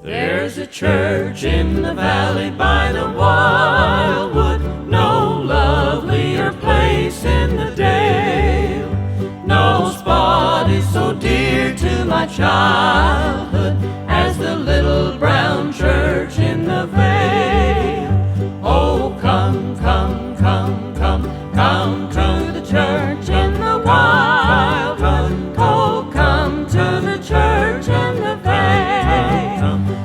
There's a church in the valley by the wildwood, no lovelier place in the dale. No spot is so dear to my childhood as the little brown church in the vale. Oh, come, come, come, come, come to the church in the wildwood. Oh, come to the church in the vale.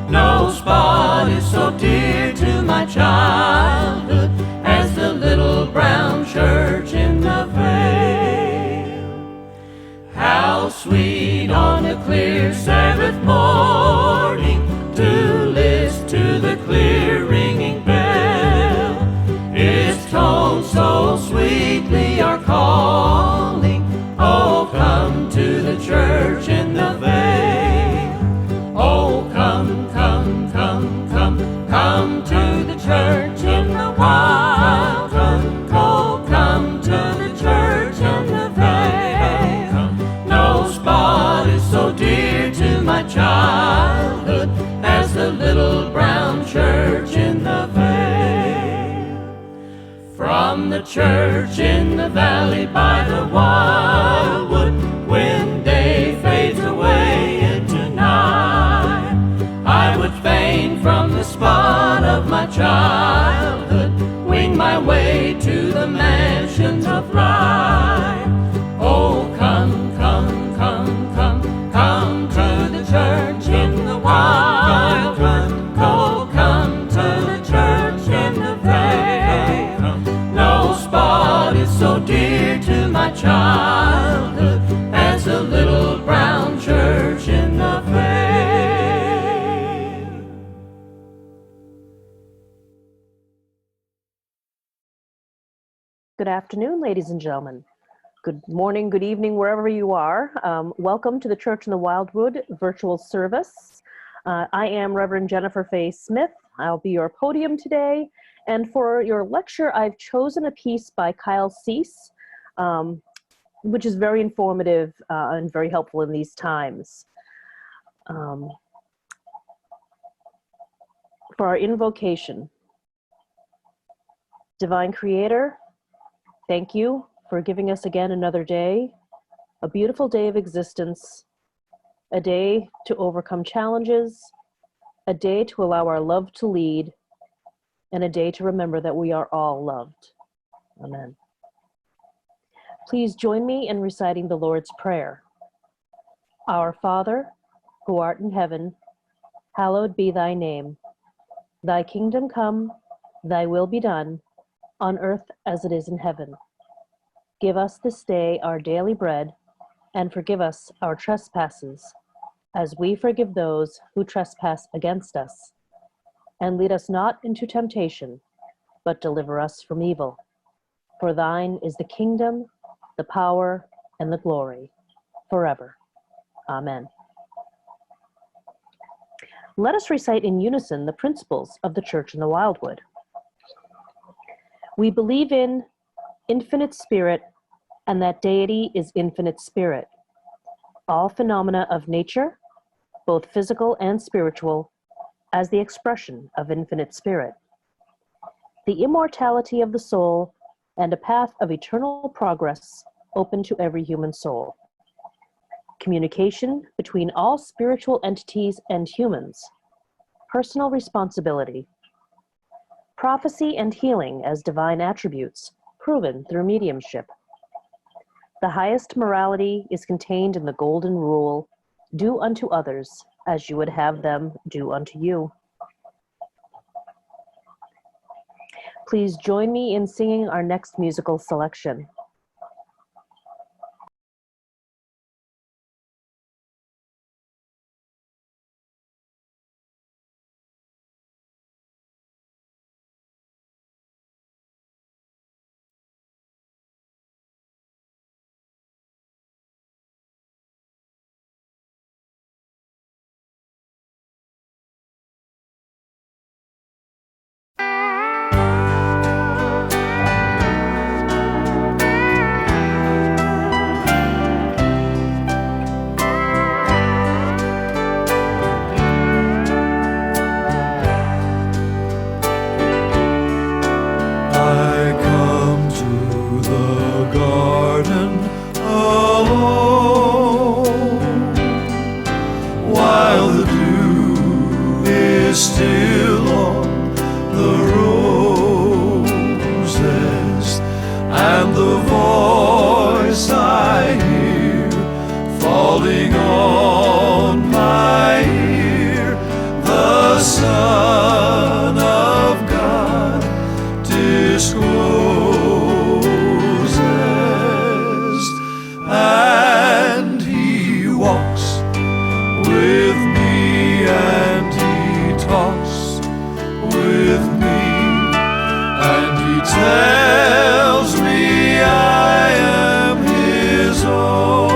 No spot is so dear to my childhood as the little brown church in the vale. How sweet on a clear Sabbath morning to listen to the clear ringing bell. Its tones so sweetly are calling, oh, come to the church in the vale. Oh, come, come, come, come, come to the church in the wildwood. Oh, come to the church in the vale. No spot is so dear to my childhood as the little brown church in the vale. From the church in the valley by the wildwood, when day fades away into night, I would fain from the spot of my childhood wing my way to the mansions of light. Oh, come, come, come, come, come to the church in the wildwood. Oh, come to the church in the vale. No spot is so dear to my childhood as the little brown church in the vale. Good afternoon, ladies and gentlemen. Good morning, good evening, wherever you are. Welcome to the Church in the Wildwood virtual service. I am Reverend Jennifer Faye Smith. I'll be your podium today. And for your lecture, I've chosen a piece by Kyle Cease, which is very informative and very helpful in these times. For our invocation, Divine Creator, thank you for giving us again another day, a beautiful day of existence, a day to overcome challenges, a day to allow our love to lead, and a day to remember that we are all loved. Amen. Please join me in reciting the Lord's Prayer. Our Father, who art in heaven, hallowed be thy name. Thy kingdom come, thy will be done, on earth as it is in heaven. Give us this day our daily bread, and forgive us our trespasses, as we forgive those who trespass against us. And lead us not into temptation, but deliver us from evil. For thine is the kingdom, the power, and the glory, forever. Amen. Let us recite in unison the principles of the Church in the Wildwood. We believe in infinite spirit, and that deity is infinite spirit. All phenomena of nature, both physical and spiritual, as the expression of infinite spirit. The immortality of the soul and a path of eternal progress open to every human soul. Communication between all spiritual entities and humans. Personal responsibility. Prophecy and healing as divine attributes, proven through mediumship. The highest morality is contained in the golden rule, do unto others as you would have them do unto you. Please join me in singing our next musical selection. alone, while the dew is still on the roses, and the voice I hear falling on my ear, the Son of God discloses, and He walks with me, and He talks with me, and He tells me I am His own,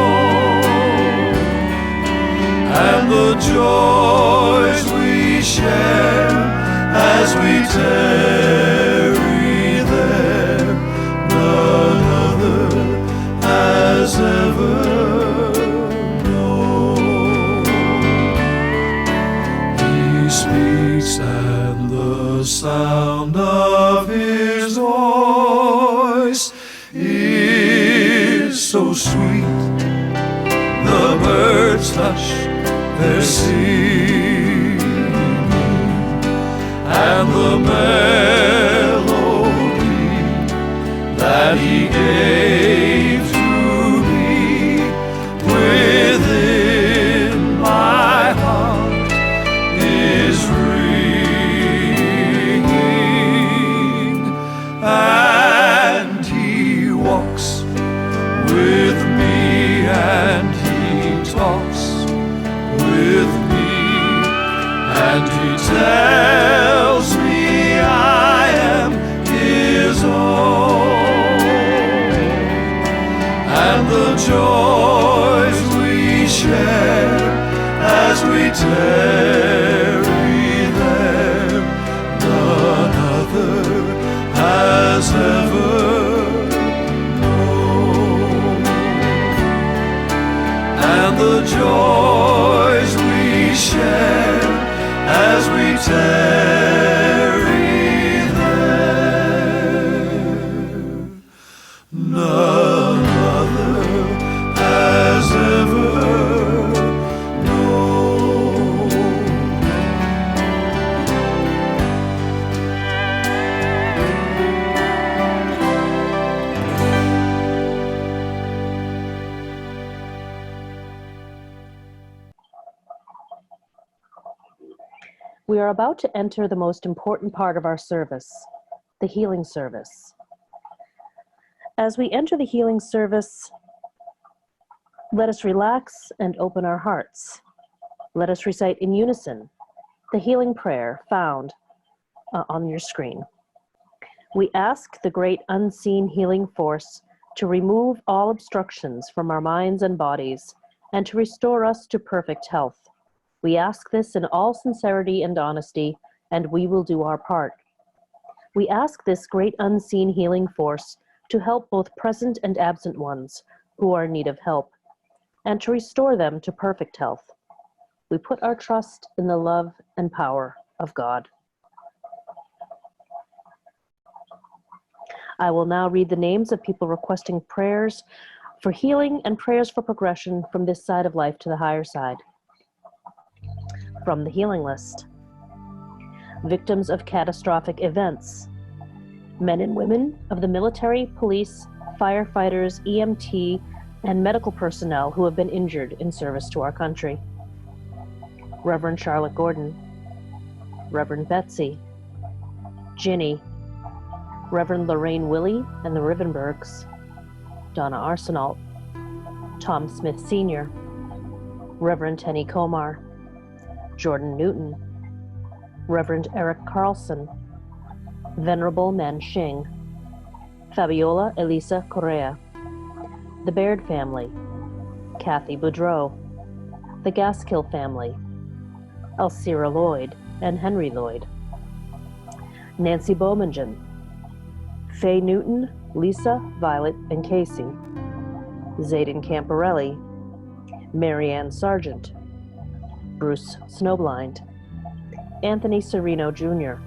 and the joys we share as we tarry there, none other has ever known. He speaks, and the sound of His voice is so sweet, the birds hush their singing, and the melody that He gave to me within my heart is ringing, and He walks with me, and He talks with me, and He tells me I am His own, and the joys we share as we tarry there, none other has ever known, and the joys we share as we tarry there, none other has ever known. We are about to enter the most important part of our service, the healing service. As we enter the healing service, let us relax and open our hearts. Let us recite in unison the healing prayer found on your screen. We ask the great unseen healing force to remove all obstructions from our minds and bodies and to restore us to perfect health. We ask this in all sincerity and honesty, and we will do our part. We ask this great unseen healing force to help both present and absent ones who are in need of help, and to restore them to perfect health. We put our trust in the love and power of God. I will now read the names of people requesting prayers for healing and prayers for progression from this side of life to the higher side. From the healing list: victims of catastrophic events, men and women of the military, police, firefighters, EMT, and medical personnel who have been injured in service to our country. Reverend Charlotte Gordon, Reverend Betsy, Ginny, Reverend Lorraine Willie and the Rivenbergs, Donna Arsenault, Tom Smith Sr., Reverend Tenny Komar, Jordan Newton, Reverend Eric Carlson, Venerable Man Xing, Fabiola Elisa Correa, the Baird family, Kathy Boudreau, the Gaskill family, Elcira Lloyd and Henry Lloyd, Nancy Bowmanjan, Faye Newton, Lisa, Violet, and Casey, Zayden Camparelli, Marianne Sargent, Bruce Snowblind, Anthony Serino Jr.,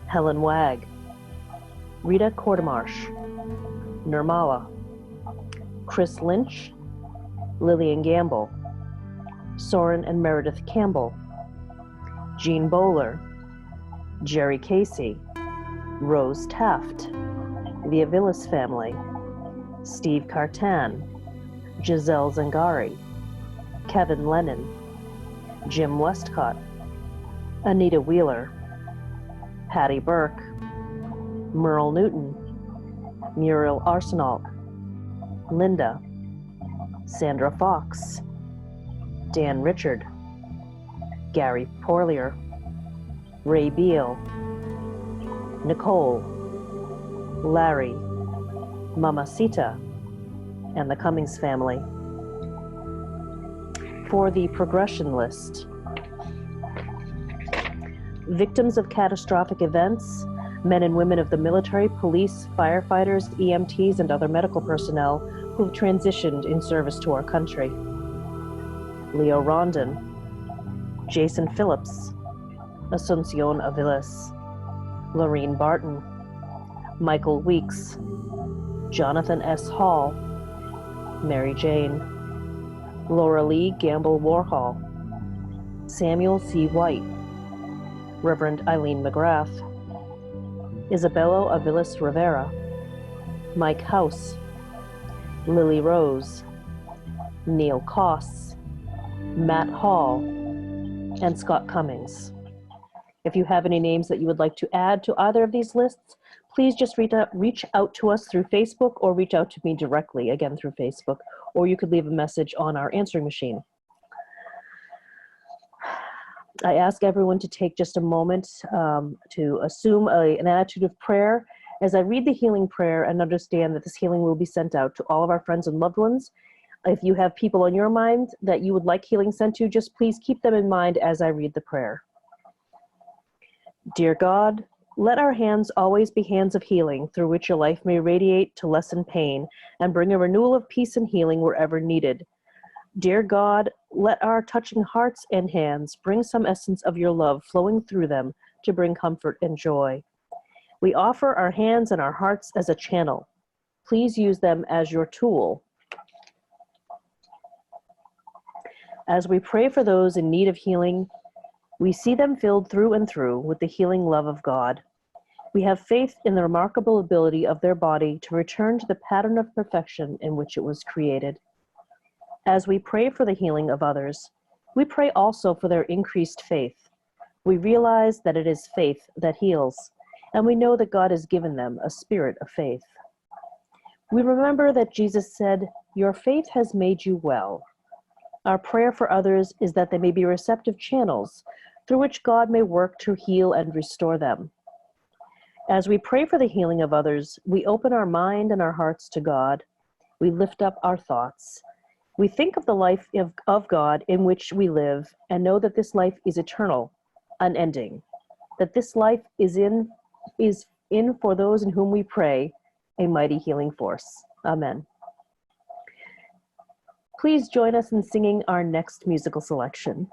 Helen Wag, Rita Cordemarsh, Nirmala, Chris Lynch, Lillian Gamble, Soren and Meredith Campbell, Jean Bowler, Jerry Casey, Rose Taft, the Aviles family, Steve Cartan, Giselle Zangari, Kevin Lennon, Jim Westcott, Anita Wheeler, Patty Burke, Merle Newton, Muriel Arsenault, Linda, Sandra Fox, Dan Richard, Gary Porlier, Ray Beal, Nicole, Larry, Mamacita, and the Cummings family. For the progression list, victims of catastrophic events, men and women of the military, police, firefighters, EMTs, and other medical personnel who've transitioned in service to our country. Leo Rondon, Jason Phillips, Asuncion Aviles, Lorene Barton, Michael Weeks, Jonathan S. Hall, Mary Jane, Laura Lee Gamble Warhol, Samuel C. White, Reverend Eileen McGrath, Isabello Aviles Rivera, Mike House, Lily Rose, Neil Koss, Matt Hall, and Scott Cummings. If you have any names that you would like to add to either of these lists, please just reach out to us through Facebook or reach out to me directly, again through Facebook, or you could leave a message on our answering machine. I ask everyone to take just a moment to assume an attitude of prayer as I read the healing prayer and understand that this healing will be sent out to all of our friends and loved ones. If you have people on your mind that you would like healing sent to, just please keep them in mind as I read the prayer. Dear God, let our hands always be hands of healing through which your life may radiate to lessen pain and bring a renewal of peace and healing wherever needed. Dear God, let our touching hearts and hands bring some essence of your love flowing through them to bring comfort and joy. We offer our hands and our hearts as a channel. Please use them as your tool. As we pray for those in need of healing, we see them filled through and through with the healing love of God. We have faith in the remarkable ability of their body to return to the pattern of perfection in which it was created. As we pray for the healing of others, we pray also for their increased faith. We realize that it is faith that heals, and we know that God has given them a spirit of faith. We remember that Jesus said, "Your faith has made you well." Our prayer for others is that they may be receptive channels through which God may work to heal and restore them. As we pray for the healing of others, we open our mind and our hearts to God. We lift up our thoughts. We think of the life of God in which we live and know that this life is eternal, unending, that this life is in for those in whom we pray, a mighty healing force. Amen. Please join us in singing our next musical selection.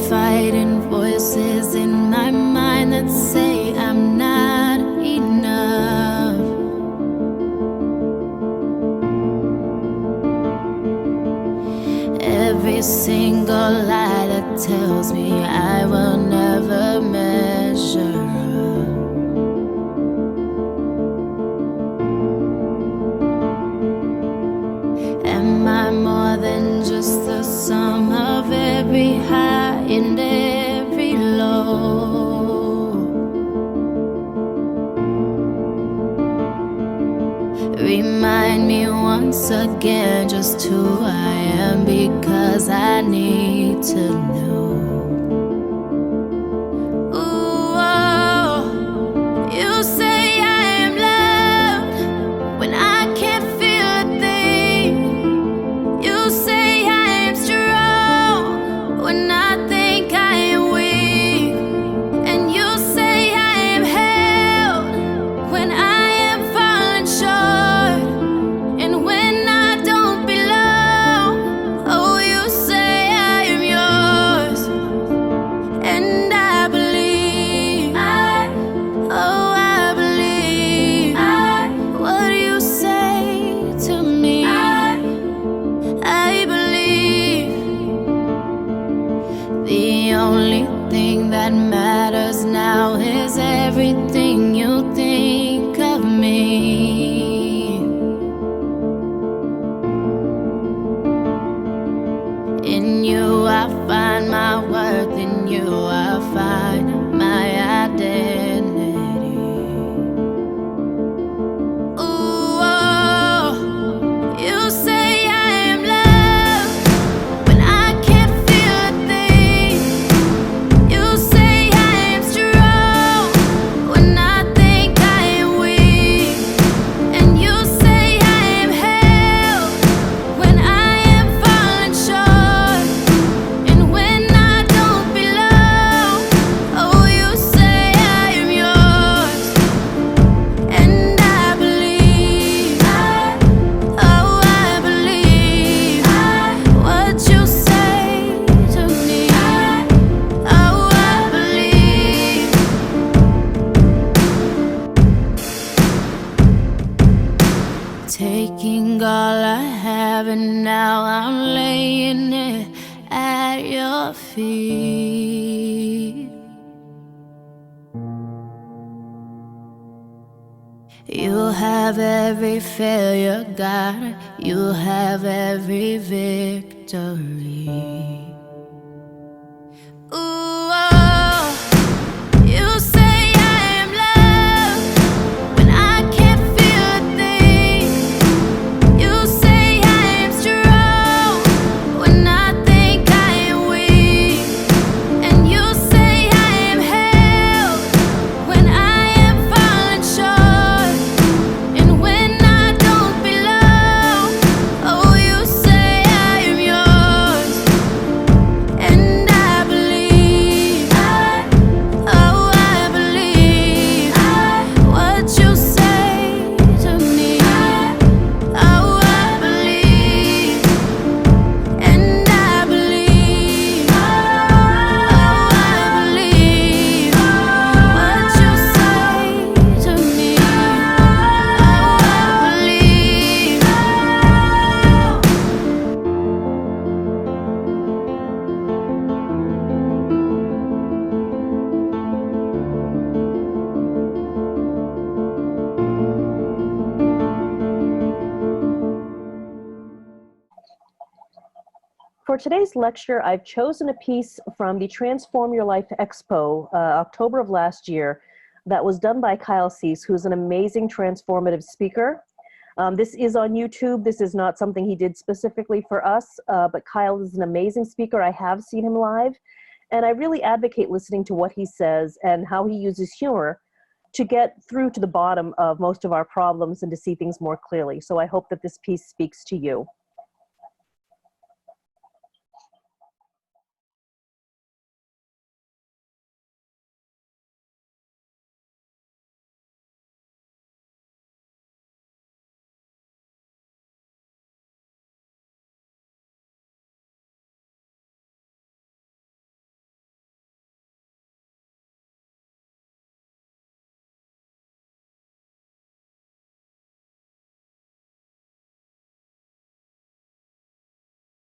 Fighting voices in my mind that say I'm not enough. Every single lie that tells me I will never measure up. Am I more than just the sum of every high and every low? Remind me once again just who I am, because I need to know. Ooh, oh, you say I am loved when I can't feel a thing. You say I am strong that matters now is everything you think of me. In you I find my worth, in you I find my identity. Ooh, oh, you say I am loved when I can't feel a thing. You say I am strong when I think I am weak. And you say I am held when I am falling short. And when I don't belong, oh, you say I am yours. And I believe, oh, I believe what you say to me. Oh, I believe. Taking all I have and now I'm laying it at your feet. You'll have every failure, God. You'll have every victory. Ooh, oh, you say I am loved when I can't feel a thing. You say I am strong when I think I am weak. And you say I am held when I am falling short. And when I don't belong, oh, you say I am yours. And I believe, oh, I believe what you say to me. Oh, I believe, and I believe, oh, I believe what you say to me. Oh, For today's lecture, I've chosen a piece from the Transform Your Life Expo, October of last year, that was done by Kyle Cease, who's an amazing transformative speaker. This is on YouTube. This is not something he did specifically for us, but Kyle is an amazing speaker. I have seen him live, and I really advocate listening to what he says and how he uses humor to get through to the bottom of most of our problems and to see things more clearly. So I hope that this piece speaks to you.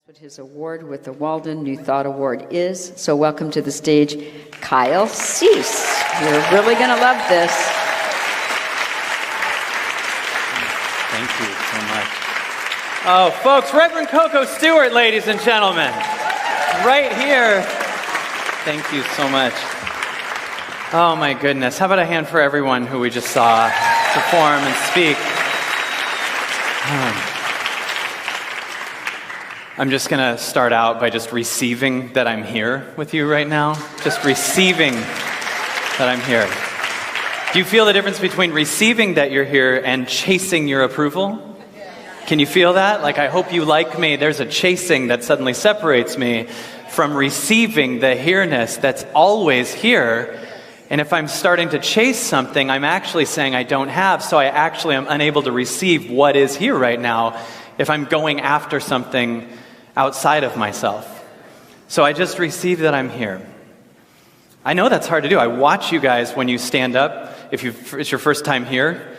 What his award with the Walden New Thought Award is. So welcome to the stage, Kyle Cease. You're really going to love this. Thank you so much. Oh, folks, Reverend Coco Stewart, ladies and gentlemen. Right here. Thank you so much. Oh, my goodness. How about a hand for everyone who we just saw perform and speak? I'm just going to start out by just receiving that I'm here with you right now. Just receiving that I'm here. Do you feel the difference between receiving that you're here and chasing your approval? Can you feel that? Like, I hope you like me. There's a chasing that suddenly separates me from receiving the here-ness that's always here. And if I'm starting to chase something, I'm actually saying I don't have, so I actually am unable to receive what is here right now if I'm going after something outside of myself. So I just receive that I'm here. I know that's hard to do. I watch you guys when you stand up, if it's your first time here,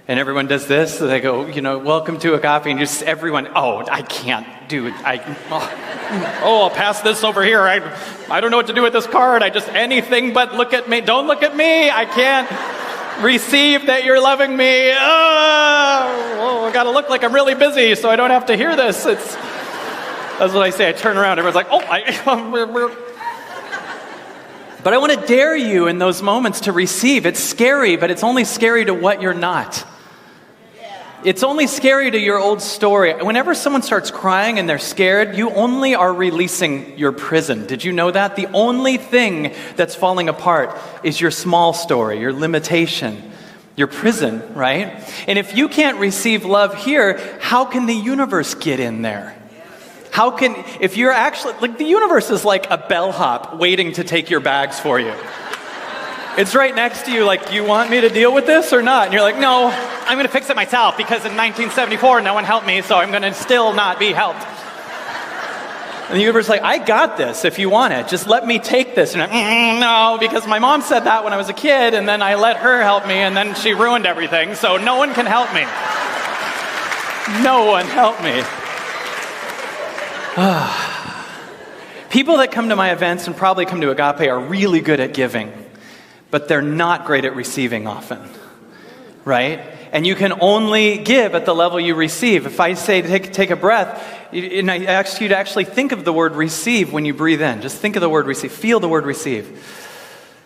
And everyone does this, so they go, welcome to Agape, and just everyone, I can't do it. I'll pass this over here. I don't know what to do with this card. Anything but look at me. Don't look at me. I can't receive that you're loving me. I got to look like I'm really busy so I don't have to hear this. That's what I say. I turn around. Everyone's like, But I want to dare you in those moments to receive. It's scary, but it's only scary to what you're not. It's only scary to your old story. Whenever someone starts crying and they're scared, you only are releasing your prison. Did you know that? The only thing that's falling apart is your small story, your limitation, your prison, right? And if you can't receive love here, how can the universe get in there? If you're actually, the universe is like a bellhop waiting to take your bags for you. It's right next to you, you want me to deal with this or not? And you're like, no, I'm going to fix it myself because in 1974, no one helped me, so I'm going to still not be helped. And the universe is like, I got this if you want it. Just let me take this. And you're like, no, because my mom said that when I was a kid, and then I let her help me, and then she ruined everything, so no one can help me. No one help me. People that come to my events and probably come to Agape are really good at giving, but they're not great at receiving often, right? And you can only give at the level you receive. If I say take a breath, and I ask you to actually think of the word receive when you breathe in. Just think of the word receive. Feel the word receive.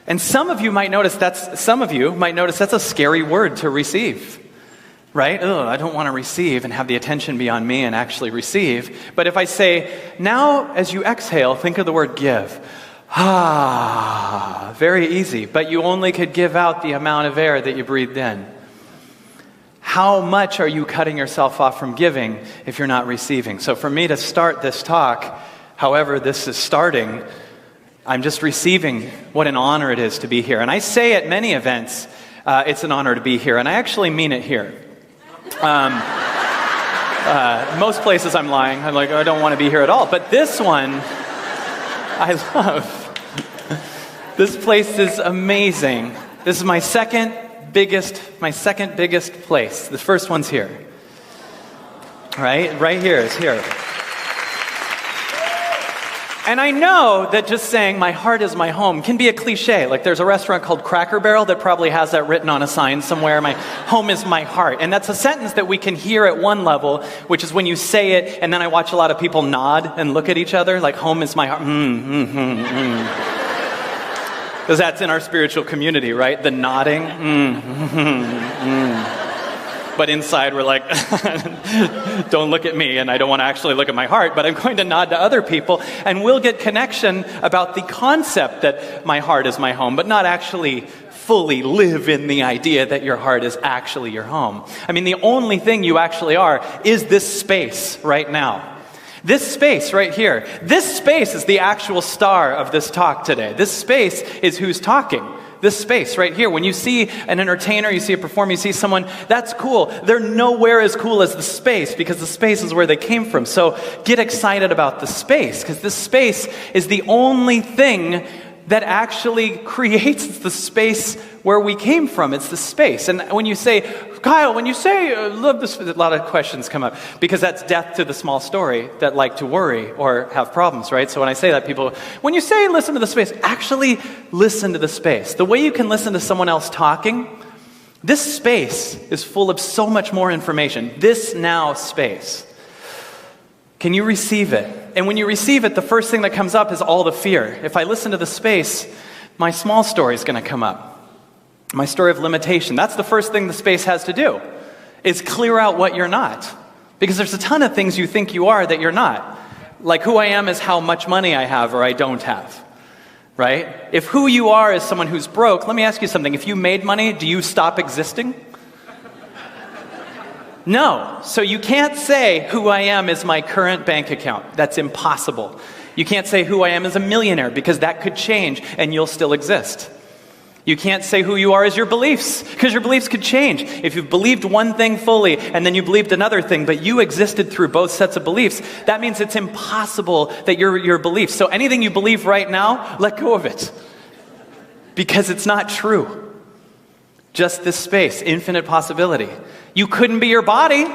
And some of you might notice that's a scary word to receive. Right? I don't want to receive and have the attention be on me and actually receive. But if I say, now as you exhale, think of the word give. Very easy. But you only could give out the amount of air that you breathed in. How much are you cutting yourself off from giving if you're not receiving? So for me to start this talk, however this is starting, I'm just receiving what an honor it is to be here. And I say at many events, it's an honor to be here. And I actually mean it here. Most places I'm lying. I'm like, I don't want to be here at all. But this one, I love. This place is amazing. This is my second biggest place. The first one's here. Right here is here. And I know that just saying my heart is my home can be a cliche. There's a restaurant called Cracker Barrel that probably has that written on a sign somewhere. My home is my heart. And that's a sentence that we can hear at one level, which is when you say it, and then I watch a lot of people nod and look at each other like home is my heart. Because that's in our spiritual community, right? The nodding. But inside we're like, don't look at me, and I don't want to actually look at my heart, but I'm going to nod to other people, and we'll get connection about the concept that my heart is my home, but not actually fully live in the idea that your heart is actually your home. I mean, the only thing you actually are is this space right now. This space right here. This space is the actual star of this talk today. This space is who's talking. This space right here. When you see an entertainer, you see a performer, you see someone, that's cool. They're nowhere as cool as the space because the space is where they came from. So get excited about the space because this space is the only thing that actually creates the space where we came from. It's the space. And when you say, Kyle, love this, a lot of questions come up because that's death to the small story that like to worry or have problems, right? So when I say that, people, when you say listen to the space, actually listen to the space. The way you can listen to someone else talking, this space is full of so much more information. This now space. Can you receive it? And when you receive it, the first thing that comes up is all the fear. If I listen to the space, my small story is going to come up. My story of limitation. That's the first thing the space has to do, is clear out what you're not. Because there's a ton of things you think you are that you're not. Like who I am is how much money I have or I don't have. Right? If who you are is someone who's broke, let me ask you something. If you made money, do you stop existing? No. So you can't say who I am is my current bank account. That's impossible. You can't say who I am is a millionaire because that could change and you'll still exist. You can't say who you are is your beliefs because your beliefs could change. If you've believed one thing fully and then you believed another thing, but you existed through both sets of beliefs, that means it's impossible that you're your beliefs. So anything you believe right now, let go of it because it's not true. Just this space, infinite possibility. You couldn't be your body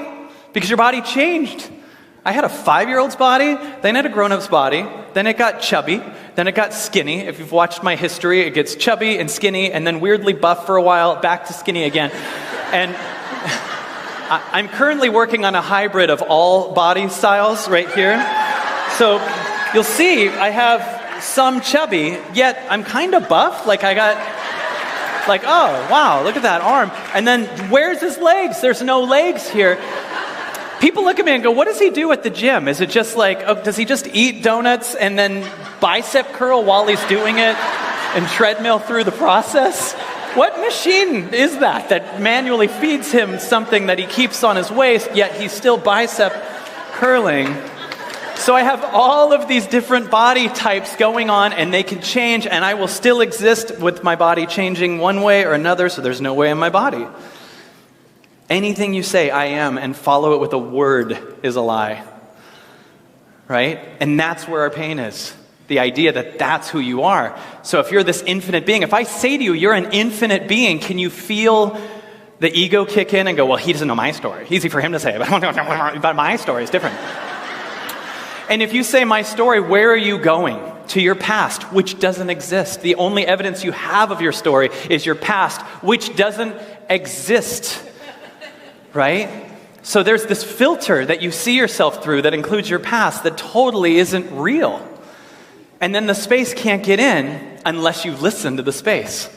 because your body changed. I had a 5-year-old's body, then I had a grown-up's body, then it got chubby, then it got skinny. If you've watched my history, it gets chubby and skinny, and then weirdly buff for a while, back to skinny again. And I'm currently working on a hybrid of all body styles right here. So you'll see I have some chubby, yet I'm kind of buff. Like I got, like, oh, wow, look at that arm. And then where's his legs? There's no legs here. People look at me and go, what does he do at the gym? Is it just like, oh, does he just eat donuts and then bicep curl while he's doing it and treadmill through the process? What machine is that manually feeds him something that he keeps on his waist, yet he's still bicep curling? So I have all of these different body types going on, and they can change, and I will still exist with my body changing one way or another, so there's no way in my body. Anything you say, I am, and follow it with a word is a lie. Right? And that's where our pain is. The idea that that's who you are. So if you're this infinite being, if I say to you, you're an infinite being, can you feel the ego kick in and go, well, he doesn't know my story. Easy for him to say, but my story is different. And if you say my story, where are you going? To your past, which doesn't exist. The only evidence you have of your story is your past, which doesn't exist. Right? So there's this filter that you see yourself through that includes your past that totally isn't real. And then the space can't get in unless you listen to the space.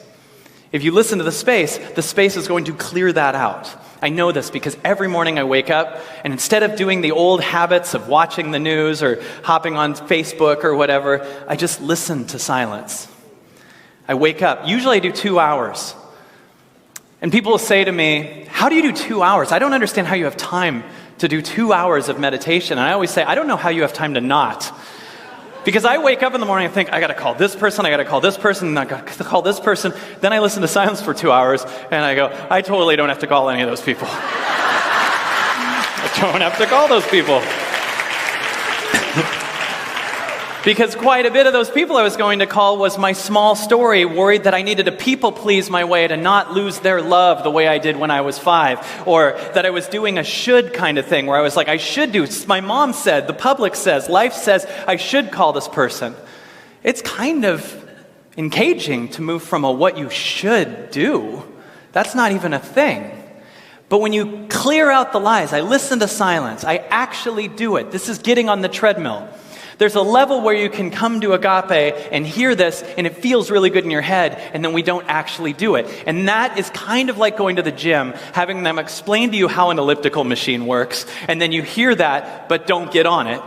If you listen to the space is going to clear that out. I know this because every morning I wake up, and instead of doing the old habits of watching the news or hopping on Facebook or whatever, I just listen to silence. I wake up. Usually I do 2 hours. And people will say to me, how do you do 2 hours? I don't understand how you have time to do 2 hours of meditation. And I always say, I don't know how you have time to not. Because I wake up in the morning and think, I got to call this person, I got to call this person, and I got to call this person. Then I listen to silence for 2 hours, and I go, I totally don't have to call any of those people. I don't have to call those people. Because quite a bit of those people I was going to call was my small story, worried that I needed to people please my way to not lose their love the way I did when I was 5. Or that I was doing a should kind of thing, where I was like, I should do, my mom said, the public says, life says, I should call this person. It's kind of engaging to move from a what you should do. That's not even a thing. But when you clear out the lies, I listen to silence, I actually do it. This is getting on the treadmill. There's a level where you can come to Agape and hear this, and it feels really good in your head, and then we don't actually do it. And that is kind of like going to the gym, having them explain to you how an elliptical machine works, and then you hear that, but don't get on it.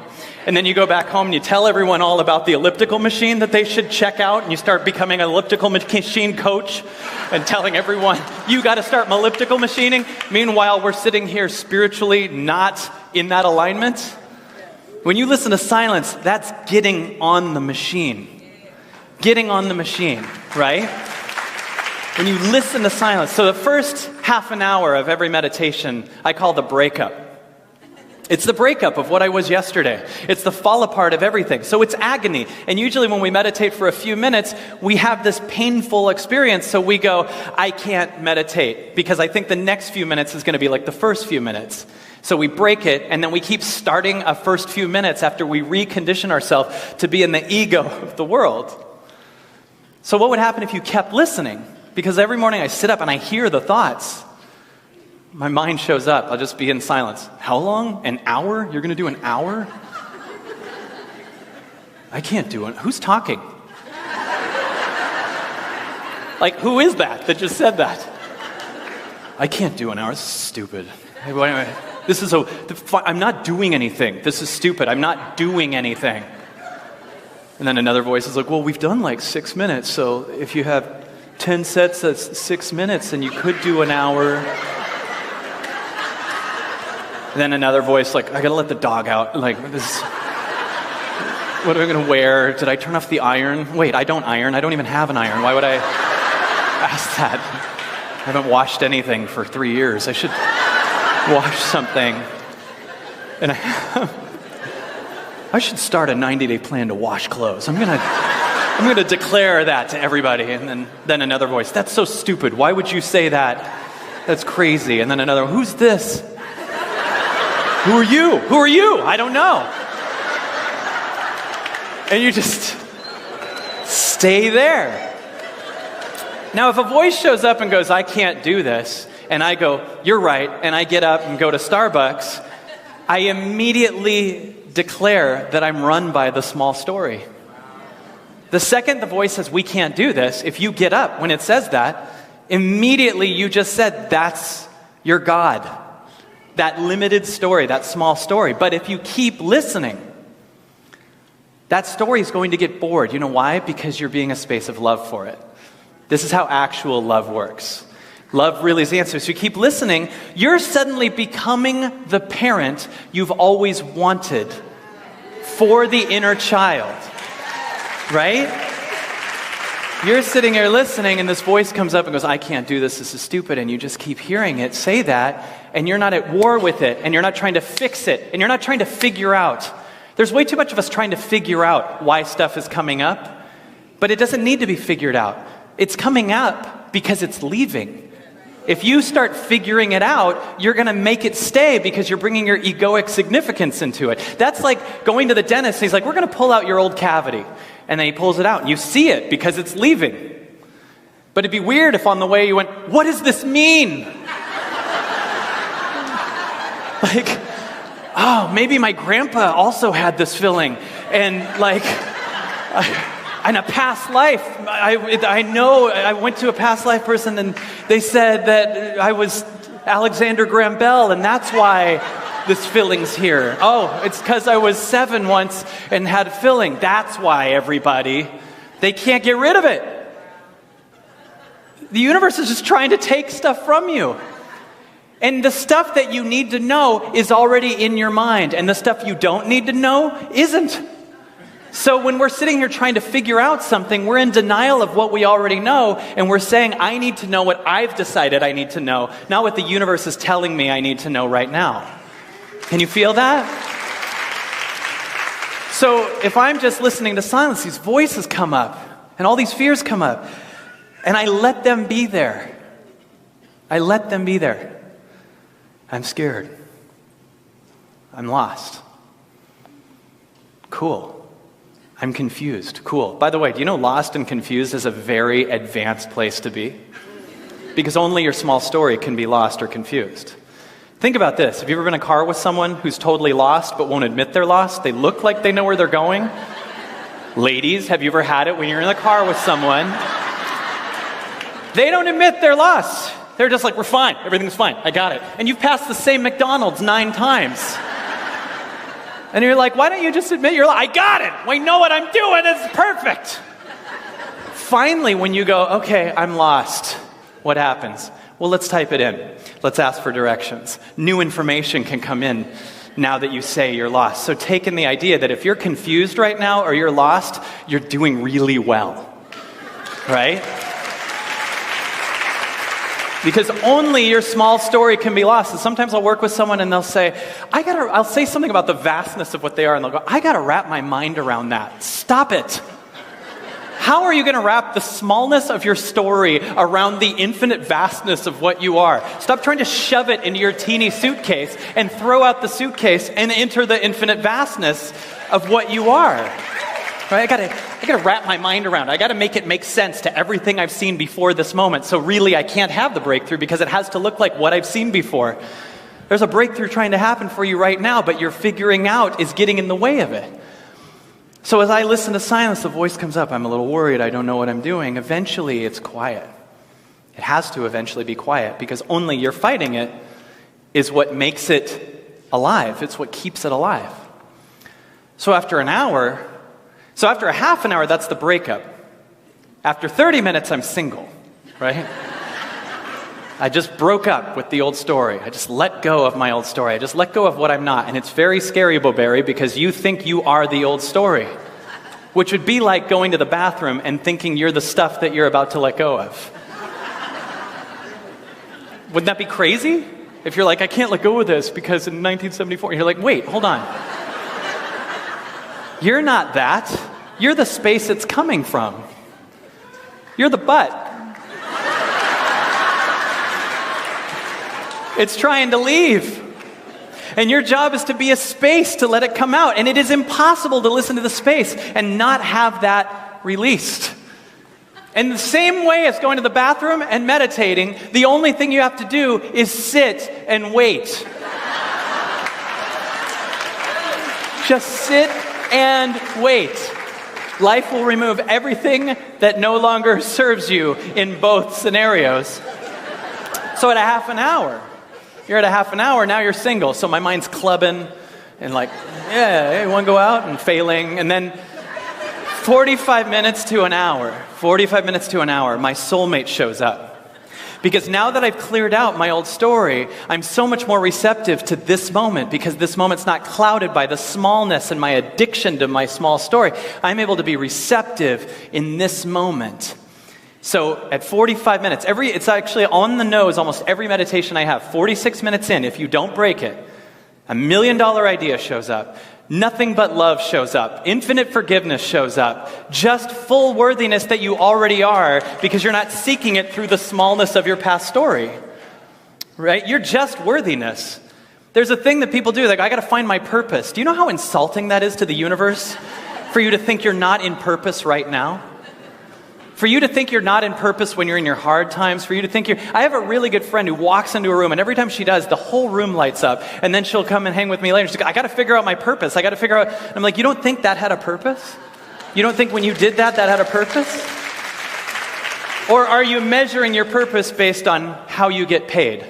And then you go back home and you tell everyone all about the elliptical machine that they should check out, and you start becoming an elliptical machine coach and telling everyone, you got to start elliptical machining. Meanwhile, we're sitting here spiritually not in that alignment. When you listen to silence, that's getting on the machine. Getting on the machine, right? When you listen to silence. So the first half an hour of every meditation, I call the breakup. It's the breakup of what I was yesterday. It's the fall apart of everything. So it's agony. And usually when we meditate for a few minutes, we have this painful experience. So we go, I can't meditate because I think the next few minutes is going to be like the first few minutes. So we break it, and then we keep starting a first few minutes after we recondition ourselves to be in the ego of the world. So what would happen if you kept listening? Because every morning I sit up and I hear the thoughts. My mind shows up. I'll just be in silence. How long? An hour? You're going to do an hour? I can't do it. Who's talking? Like, who is that just said that? I can't do an hour. This is stupid. Hey, wait. I'm not doing anything. This is stupid. I'm not doing anything. And then another voice is like, well, we've done like 6 minutes, so if you have 10 sets, that's 6 minutes, and you could do an hour. And then another voice like, I gotta let the dog out. Like, this. What am I gonna wear? Did I turn off the iron? Wait, I don't iron. I don't even have an iron. Why would I ask that? I haven't washed anything for 3 years. I should wash something. And I should start a 90-day plan to wash clothes. I'm gonna I'm going to declare that to everybody. And then another voice, that's so stupid. Why would you say that? That's crazy. And then another one, who's this? Who are you? Who are you? I don't know. And you just stay there. Now, if a voice shows up and goes, I can't do this, and I go, you're right, and I get up and go to Starbucks, I immediately declare that I'm run by the small story. The second the voice says, we can't do this, if you get up when it says that, immediately you just said, that's your God. That limited story, that small story. But if you keep listening, that story is going to get bored. You know why? Because you're being a space of love for it. This is how actual love works. Love really is the answer. So you keep listening, you're suddenly becoming the parent you've always wanted for the inner child. Right? You're sitting here listening, and this voice comes up and goes, I can't do this is stupid, and you just keep hearing it say that, and you're not at war with it, and you're not trying to fix it, and you're not trying to figure out. There's way too much of us trying to figure out why stuff is coming up, but it doesn't need to be figured out. It's coming up because it's leaving. If you start figuring it out, you're going to make it stay because you're bringing your egoic significance into it. That's like going to the dentist, and he's like, we're going to pull out your old cavity. And then he pulls it out, and you see it because it's leaving. But it'd be weird if on the way you went, what does this mean? Like, oh, maybe my grandpa also had this filling. And like, in a past life, I know, I went to a past life person, and they said that I was Alexander Graham Bell, and that's why this filling's here. Oh, it's because I was 7 once and had a filling. That's why, everybody. They can't get rid of it. The universe is just trying to take stuff from you. And the stuff that you need to know is already in your mind, and the stuff you don't need to know isn't. So when we're sitting here trying to figure out something, we're in denial of what we already know, and we're saying, I need to know what I've decided I need to know, not what the universe is telling me I need to know right now. Can you feel that? So if I'm just listening to silence, these voices come up, and all these fears come up, and I let them be there. I let them be there. I'm scared. I'm lost. Cool. I'm confused. Cool. By the way, do you know lost and confused is a very advanced place to be? Because only your small story can be lost or confused. Think about this. Have you ever been in a car with someone who's totally lost but won't admit they're lost? They look like they know where they're going. Ladies, have you ever had it when you're in the car with someone? They don't admit they're lost. They're just like, we're fine. Everything's fine. I got it. And you've passed the same McDonald's 9 times. And you're like, why don't you just admit you're like, I got it. I know what I'm doing. It's perfect. Finally, when you go, okay, I'm lost, what happens? Well, let's type it in. Let's ask for directions. New information can come in now that you say you're lost. So take in the idea that if you're confused right now or you're lost, you're doing really well. Right? Because only your small story can be lost. And sometimes I'll work with someone and they'll say, I'll say something about the vastness of what they are, and they'll go, I gotta wrap my mind around that. Stop it. How are you going to wrap the smallness of your story around the infinite vastness of what you are? Stop trying to shove it into your teeny suitcase and throw out the suitcase and enter the infinite vastness of what you are. Right? I gotta wrap my mind around it. I gotta make it make sense to everything I've seen before this moment. So really, I can't have the breakthrough because it has to look like what I've seen before. There's a breakthrough trying to happen for you right now, but your figuring out is getting in the way of it. So as I listen to silence, the voice comes up. I'm a little worried. I don't know what I'm doing. Eventually, it's quiet. It has to eventually be quiet because only you're fighting it is what makes it alive. It's what keeps it alive. So after a half an hour, that's the breakup. After 30 minutes, I'm single, right? I just broke up with the old story. I just let go of my old story. I just let go of what I'm not. And it's very scary, Boberry, because you think you are the old story, which would be like going to the bathroom and thinking you're the stuff that you're about to let go of. Wouldn't that be crazy? If you're like, I can't let go of this because in 1974, you're like, wait, hold on. You're not that. You're the space it's coming from. You're the butt. It's trying to leave. And your job is to be a space to let it come out. And it is impossible to listen to the space and not have that released. And the same way as going to the bathroom and meditating, the only thing you have to do is sit and wait. Just sit and wait. Life will remove everything that no longer serves you in both scenarios. So at a half an hour, you're at a half an hour, now you're single. So my mind's clubbing and like, yeah, hey, want to go out? And failing. And then 45 minutes to an hour, my soulmate shows up. Because now that I've cleared out my old story, I'm so much more receptive to this moment because this moment's not clouded by the smallness and my addiction to my small story. I'm able to be receptive in this moment. So at 45 minutes, it's actually on the nose, almost every meditation I have. 46 minutes in, if you don't break it, $1 million idea shows up. Nothing but love shows up. Infinite forgiveness shows up. Just full worthiness that you already are because you're not seeking it through the smallness of your past story. Right? You're just worthiness. There's a thing that people do, like, I got to find my purpose. Do you know how insulting that is to the universe? For you to think you're not in purpose right now? For you to think you're not in purpose when you're in your hard times, for you to think I have a really good friend who walks into a room, and every time she does, the whole room lights up, and then she'll come and hang with me later. She's like, I got to figure out my purpose. I got to figure out. I'm like, you don't think that had a purpose? You don't think when you did that had a purpose? Or are you measuring your purpose based on how you get paid?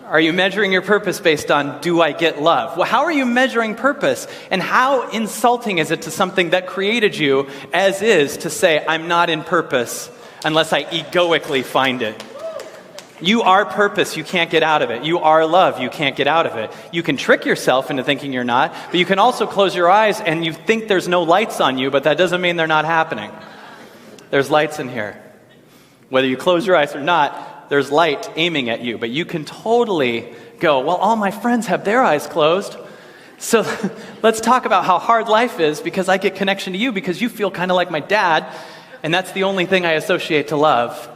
Are you measuring your purpose based on, do I get love? Well, how are you measuring purpose? And how insulting is it to something that created you as is to say, I'm not in purpose unless I egoically find it? You are purpose, you can't get out of it. You are love, you can't get out of it. You can trick yourself into thinking you're not, but you can also close your eyes and you think there's no lights on you, but that doesn't mean they're not happening. There's lights in here. Whether you close your eyes or not, there's light aiming at you, but you can totally go, well, all my friends have their eyes closed. So let's talk about how hard life is because I get connection to you because you feel kind of like my dad, and that's the only thing I associate to love.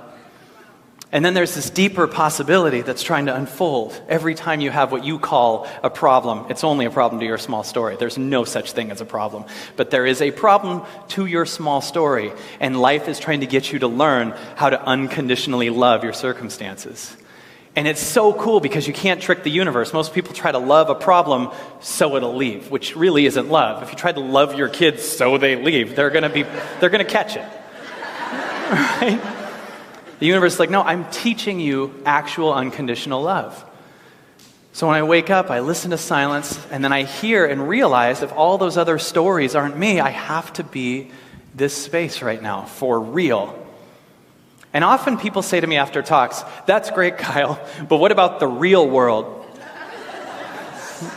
And then there's this deeper possibility that's trying to unfold every time you have what you call a problem. It's only a problem to your small story. There's no such thing as a problem. But there is a problem to your small story. And life is trying to get you to learn how to unconditionally love your circumstances. And it's so cool because you can't trick the universe. Most people try to love a problem so it'll leave, which really isn't love. If you try to love your kids so they leave, they're going to catch it. Right? The universe is like, no, I'm teaching you actual unconditional love. So when I wake up, I listen to silence, and then I hear and realize if all those other stories aren't me, I have to be this space right now, for real. And often people say to me after talks, that's great, Kyle, but what about the real world?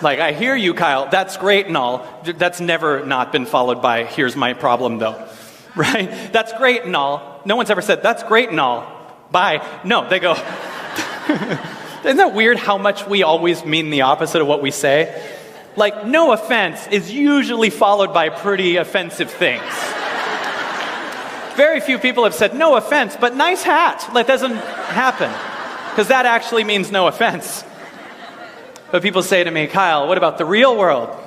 Like, I hear you, Kyle, that's great and all. That's never not been followed by, here's my problem, though. Right? That's great and all. No one's ever said, that's great and all. Bye. No, they go. Isn't that weird how much we always mean the opposite of what we say? Like, no offense is usually followed by pretty offensive things. Very few people have said, no offense, but nice hat. Like, that doesn't happen. Because that actually means no offense. But people say to me, Kyle, what about the real world?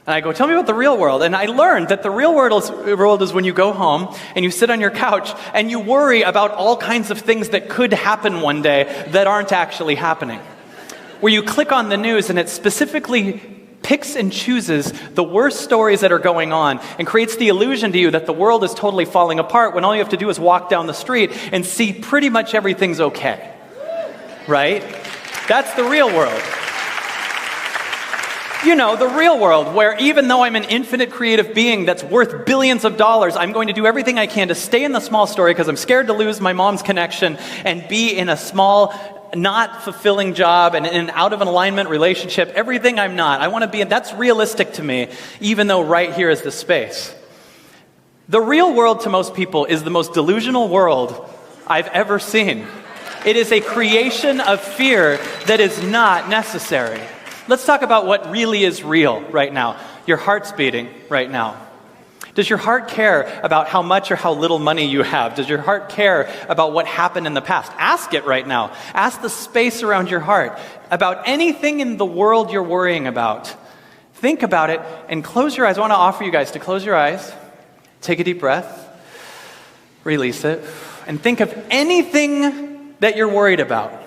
And I go, tell me about the real world. And I learned that the real world is when you go home and you sit on your couch and you worry about all kinds of things that could happen one day that aren't actually happening. Where you click on the news and it specifically picks and chooses the worst stories that are going on and creates the illusion to you that the world is totally falling apart when all you have to do is walk down the street and see pretty much everything's okay. Right? That's the real world. You know, the real world, where even though I'm an infinite creative being that's worth billions of dollars, I'm going to do everything I can to stay in the small story because I'm scared to lose my mom's connection and be in a small, not fulfilling job and in an out of an alignment relationship. Everything I'm not. I want to be in. That's realistic to me, even though right here is the space. The real world to most people is the most delusional world I've ever seen. It is a creation of fear that is not necessary. Let's talk about what really is real right now. Your heart's beating right now. Does your heart care about how much or how little money you have? Does your heart care about what happened in the past? Ask it right now. Ask the space around your heart about anything in the world you're worrying about. Think about it and close your eyes. I want to offer you guys to close your eyes, take a deep breath, release it, and think of anything that you're worried about.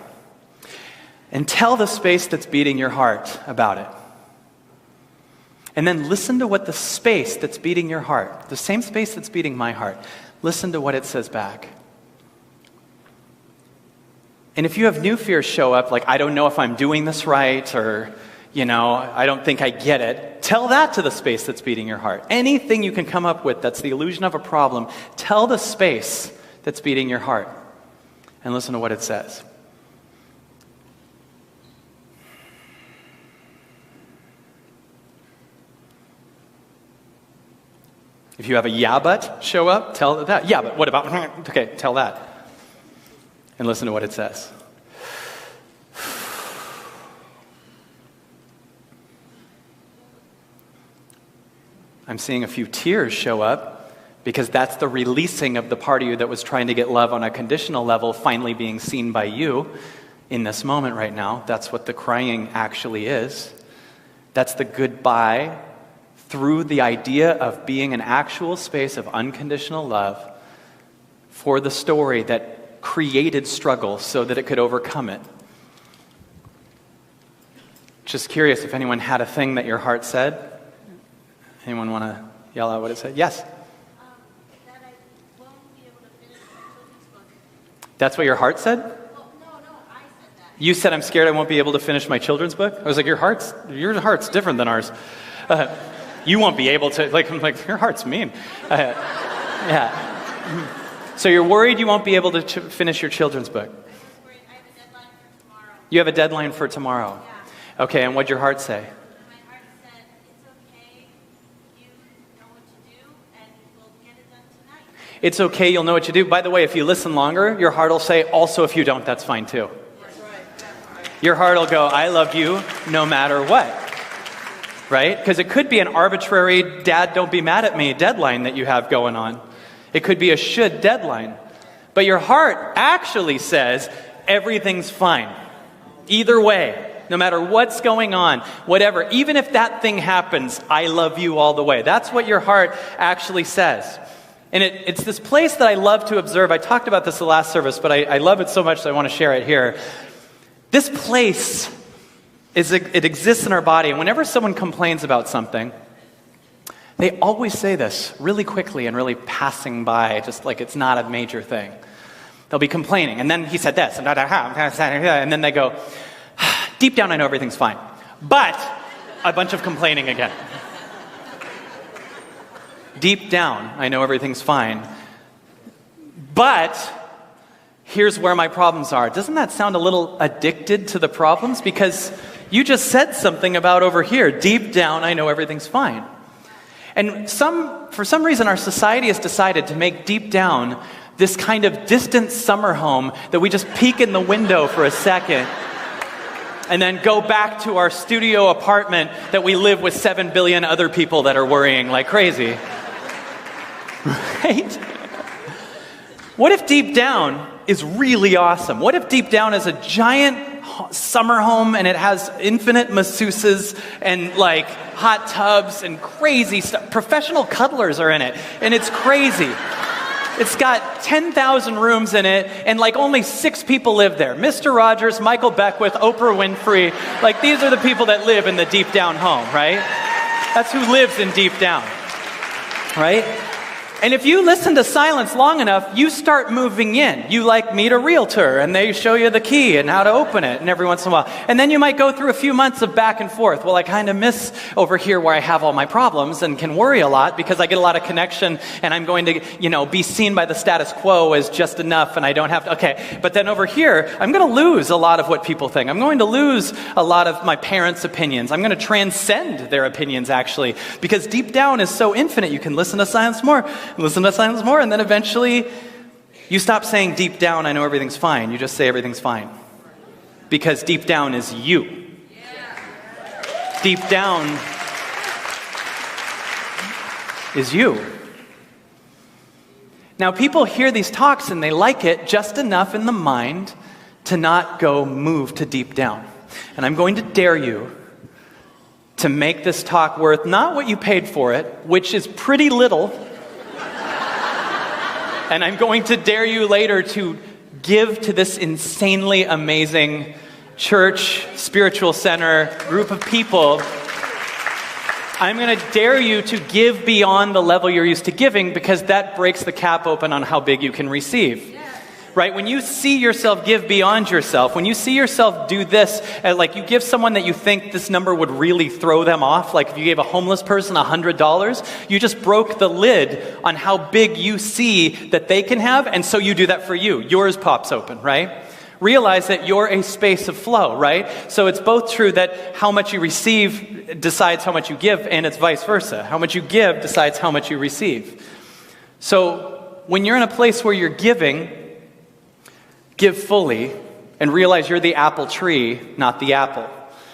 And tell the space that's beating your heart about it. And then listen to what the space that's beating your heart, the same space that's beating my heart, listen to what it says back. And if you have new fears show up, like, I don't know if I'm doing this right, or, I don't think I get it, tell that to the space that's beating your heart. Anything you can come up with that's the illusion of a problem, tell the space that's beating your heart. And listen to what it says. If you have a yeah but show up, tell that. Yeah, but what about, okay, tell that. And listen to what it says. I'm seeing a few tears show up because that's the releasing of the part of you that was trying to get love on a conditional level finally being seen by you in this moment right now. That's what the crying actually is. That's the goodbye through the idea of being an actual space of unconditional love for the story that created struggle so that it could overcome it. Just curious if anyone had a thing that your heart said. Anyone want to yell out what it said? Yes? That I won't be able to finish my children's book. That's what your heart said? Well, no, I said that. You said, I'm scared I won't be able to finish my children's book? I was like, your heart's different than ours. You won't be able to, I'm like, your heart's mean. Yeah. So you're worried you won't be able to finish your children's book? I have a deadline for tomorrow. You have a deadline for tomorrow? Yeah. Okay, and what'd your heart say? My heart said, it's okay, you know what to do, and we'll get it done tonight. It's okay, you'll know what to do. By the way, if you listen longer, your heart will say, also if you don't, that's fine too. That's right. Your heart will go, I love you no matter what. Right? Because it could be an arbitrary, dad, don't be mad at me deadline that you have going on. It could be a should deadline. But your heart actually says, everything's fine. Either way, no matter what's going on, whatever, even if that thing happens, I love you all the way. That's what your heart actually says. And it's this place that I love to observe. I talked about this the last service, but I love it so much that I want to share it here. This place, it exists in our body, and whenever someone complains about something, they always say this really quickly and really passing by, just like it's not a major thing. They'll be complaining, and then he said this, and then they go, deep down I know everything's fine, but a bunch of complaining again. Deep down I know everything's fine, but here's where my problems are. Doesn't that sound a little addicted to the problems? Because you just said something about over here. Deep down, I know everything's fine. And for some reason, our society has decided to make deep down this kind of distant summer home that we just peek in the window for a second and then go back to our studio apartment that we live with 7 billion other people that are worrying like crazy. Right? What if deep down is really awesome? What if deep down is a giant summer home and it has infinite masseuses and like hot tubs and crazy stuff? Professional cuddlers are in it, and it's crazy. It's got 10,000 rooms in it, and like only 6 people live there. Mr. Rogers, Michael Beckwith, Oprah Winfrey. Like, these are the people that live in the deep down home, right? That's who lives in deep down, right? And if you listen to silence long enough, you start moving in. You like meet a realtor and they show you the key and how to open it, and every once in a while. And then you might go through a few months of back and forth. Well, I kind of miss over here where I have all my problems and can worry a lot because I get a lot of connection and I'm going to, be seen by the status quo as just enough and I don't have to, okay. But then over here, I'm going to lose a lot of what people think. I'm going to lose a lot of my parents' opinions. I'm going to transcend their opinions, actually, because deep down is so infinite. You can listen to silence more. Listen to silence more, and then eventually you stop saying deep down, I know everything's fine. You just say everything's fine. Because deep down is you. Deep down is you. Now, people hear these talks and they like it just enough in the mind to not go move to deep down. And I'm going to dare you to make this talk worth not what you paid for it, which is pretty little. And I'm going to dare you later to give to this insanely amazing church, spiritual center, group of people. I'm going to dare you to give beyond the level you're used to giving, because that breaks the cap open on how big you can receive. Right? When you see yourself give beyond yourself, when you see yourself do this, like you give someone that you think this number would really throw them off, like if you gave a homeless person $100, you just broke the lid on how big you see that they can have, and so you do that for you. Yours pops open, right? Realize that you're a space of flow, right? So it's both true that how much you receive decides how much you give, and it's vice versa. How much you give decides how much you receive. So when you're in a place where you're giving, give fully and realize you're the apple tree, not the apple.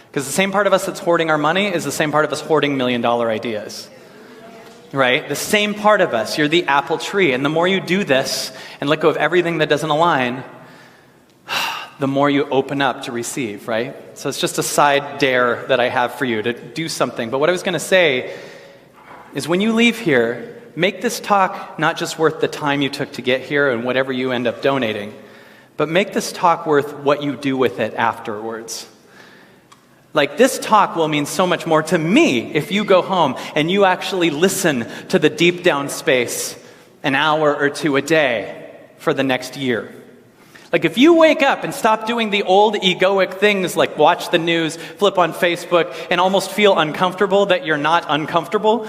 Because the same part of us that's hoarding our money is the same part of us hoarding $1 million ideas. Right? The same part of us, you're the apple tree. And the more you do this and let go of everything that doesn't align, the more you open up to receive, right? So it's just a side dare that I have for you to do something. But what I was going to say is when you leave here, make this talk not just worth the time you took to get here and whatever you end up donating, but make this talk worth what you do with it afterwards. Like, this talk will mean so much more to me if you go home and you actually listen to the deep down space an hour or two a day for the next year. Like, if you wake up and stop doing the old egoic things like watch the news, flip on Facebook, and almost feel uncomfortable that you're not uncomfortable,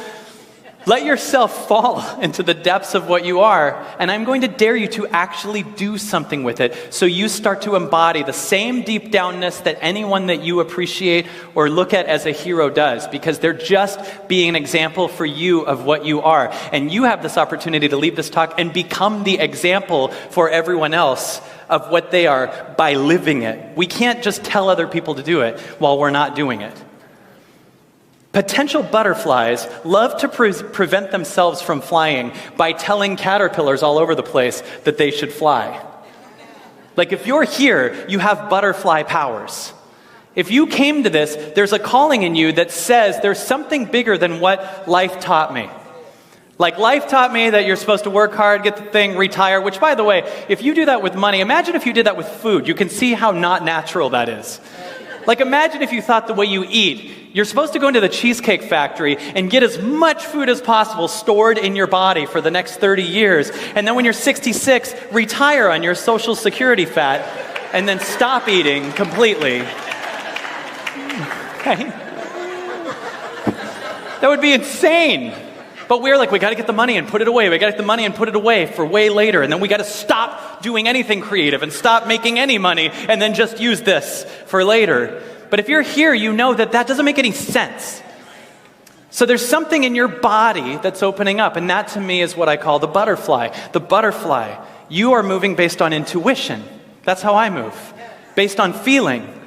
let yourself fall into the depths of what you are, and I'm going to dare you to actually do something with it so you start to embody the same deep downness that anyone that you appreciate or look at as a hero does, because they're just being an example for you of what you are. And you have this opportunity to leave this talk and become the example for everyone else of what they are by living it. We can't just tell other people to do it while we're not doing it. Potential butterflies love to prevent themselves from flying by telling caterpillars all over the place that they should fly. Like, if you're here, you have butterfly powers. If you came to this, there's a calling in you that says there's something bigger than what life taught me. Like, life taught me that you're supposed to work hard, get the thing, retire, which, by the way, if you do that with money, imagine if you did that with food. You can see how not natural that is. Like, imagine if you thought the way you eat, you're supposed to go into the Cheesecake Factory and get as much food as possible stored in your body for the next 30 years, and then when you're 66, retire on your Social Security fat, and then stop eating completely. Right? That would be insane. But we're like, we got to get the money and put it away. We got to get the money and put it away for way later. And then we got to stop doing anything creative and stop making any money and then just use this for later. But if you're here, you know that that doesn't make any sense. So there's something in your body that's opening up. And that to me is what I call the butterfly. The butterfly. You are moving based on intuition. That's how I move. Based on feeling.